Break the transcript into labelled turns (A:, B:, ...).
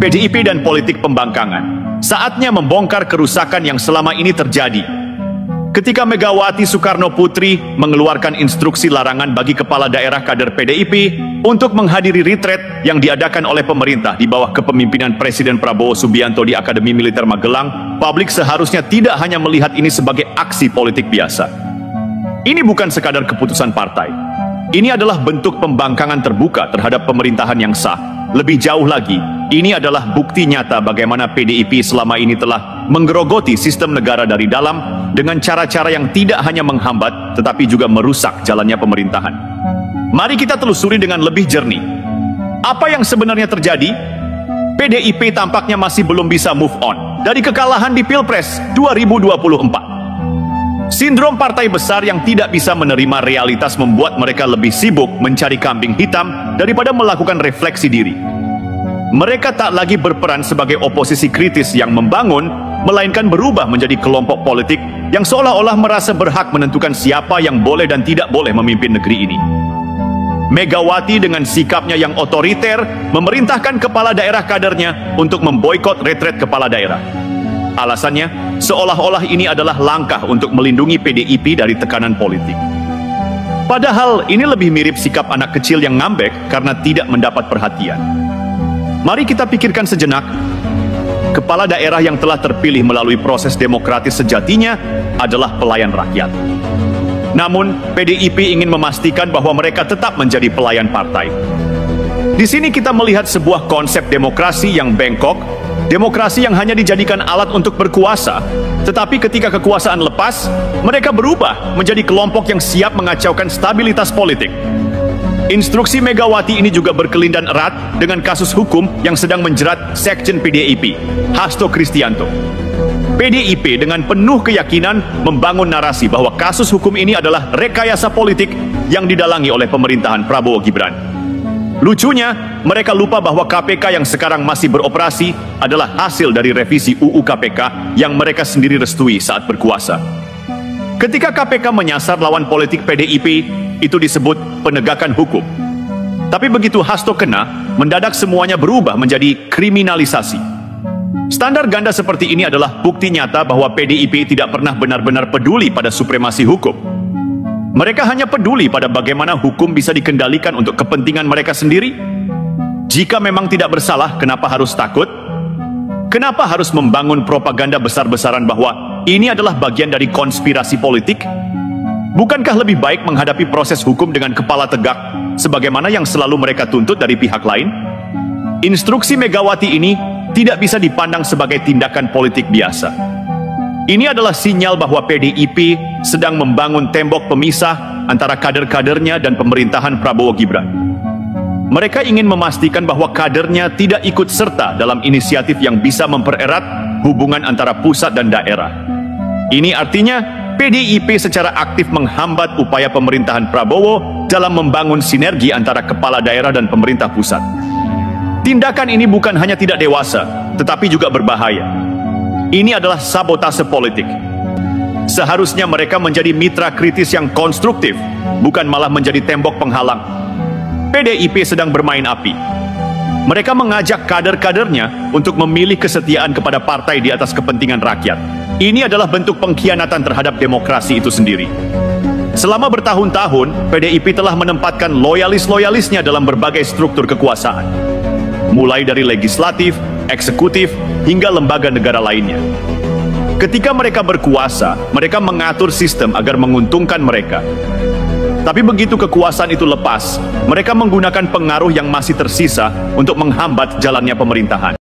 A: PDIP dan politik pembangkangan. Saatnya membongkar kerusakan yang selama ini terjadi. Ketika Megawati Soekarno Putri mengeluarkan instruksi larangan bagi kepala daerah kader PDIP untuk menghadiri retret yang diadakan oleh pemerintah di bawah kepemimpinan Presiden Prabowo Subianto di Akademi Militer Magelang, publik seharusnya tidak hanya melihat ini sebagai aksi politik biasa. Ini bukan sekadar keputusan partai. Ini adalah bentuk pembangkangan terbuka terhadap pemerintahan yang sah. Lebih jauh lagi, ini adalah bukti nyata bagaimana PDIP selama ini telah menggerogoti sistem negara dari dalam dengan cara-cara yang tidak hanya menghambat, tetapi juga merusak jalannya pemerintahan. Mari kita telusuri dengan lebih jernih. Apa yang sebenarnya terjadi? PDIP tampaknya masih belum bisa move on dari kekalahan di Pilpres 2024. Sindrom partai besar yang tidak bisa menerima realitas membuat mereka lebih sibuk mencari kambing hitam daripada melakukan refleksi diri. Mereka tak lagi berperan sebagai oposisi kritis yang membangun, melainkan berubah menjadi kelompok politik yang seolah-olah merasa berhak menentukan siapa yang boleh dan tidak boleh memimpin negeri ini. Megawati dengan sikapnya yang otoriter memerintahkan kepala daerah kadernya untuk memboikot retret kepala daerah. Alasannya, seolah-olah ini adalah langkah untuk melindungi PDIP dari tekanan politik. Padahal ini lebih mirip sikap anak kecil yang ngambek karena tidak mendapat perhatian. Mari kita pikirkan sejenak. Kepala daerah yang telah terpilih melalui proses demokratis sejatinya adalah pelayan rakyat. Namun, PDIP ingin memastikan bahwa mereka tetap menjadi pelayan partai. Di sini kita melihat sebuah konsep demokrasi yang bengkok, demokrasi yang hanya dijadikan alat untuk berkuasa, tetapi ketika kekuasaan lepas, mereka berubah menjadi kelompok yang siap mengacaukan stabilitas politik. Instruksi Megawati ini juga berkelindan erat dengan kasus hukum yang sedang menjerat Sekjen PDIP, Hasto Kristianto. PDIP dengan penuh keyakinan membangun narasi bahwa kasus hukum ini adalah rekayasa politik yang didalangi oleh pemerintahan Prabowo Gibran. Lucunya, mereka lupa bahwa KPK yang sekarang masih beroperasi adalah hasil dari revisi UU KPK yang mereka sendiri restui saat berkuasa. Ketika KPK menyasar lawan politik PDIP, itu disebut penegakan hukum. Tapi begitu Hasto kena, mendadak semuanya berubah menjadi kriminalisasi. Standar ganda seperti ini adalah bukti nyata bahwa PDIP tidak pernah benar-benar peduli pada supremasi hukum. Mereka hanya peduli pada bagaimana hukum bisa dikendalikan untuk kepentingan mereka sendiri. Jika memang tidak bersalah, kenapa harus takut? Kenapa harus membangun propaganda besar-besaran bahwa ini adalah bagian dari konspirasi politik? Bukankah lebih baik menghadapi proses hukum dengan kepala tegak, sebagaimana yang selalu mereka tuntut dari pihak lain? Instruksi Megawati ini tidak bisa dipandang sebagai tindakan politik biasa. Ini adalah sinyal bahwa PDIP sedang membangun tembok pemisah antara kader-kadernya dan pemerintahan Prabowo Gibran. Mereka ingin memastikan bahwa kadernya tidak ikut serta dalam inisiatif yang bisa mempererat hubungan antara pusat dan daerah. Ini artinya PDIP secara aktif menghambat upaya pemerintahan Prabowo dalam membangun sinergi antara kepala daerah dan pemerintah pusat. Tindakan ini bukan hanya tidak dewasa, tetapi juga berbahaya. Ini adalah sabotase politik. Seharusnya mereka menjadi mitra kritis yang konstruktif, bukan malah menjadi tembok penghalang. PDIP sedang bermain api. Mereka mengajak kader-kadernya untuk memilih kesetiaan kepada partai di atas kepentingan rakyat. Ini adalah bentuk pengkhianatan terhadap demokrasi itu sendiri. Selama bertahun-tahun, PDIP telah menempatkan loyalis-loyalisnya dalam berbagai struktur kekuasaan. Mulai dari legislatif, eksekutif, hingga lembaga negara lainnya. Ketika mereka berkuasa, mereka mengatur sistem agar menguntungkan mereka. Tapi begitu kekuasaan itu lepas, mereka menggunakan pengaruh yang masih tersisa untuk menghambat jalannya pemerintahan.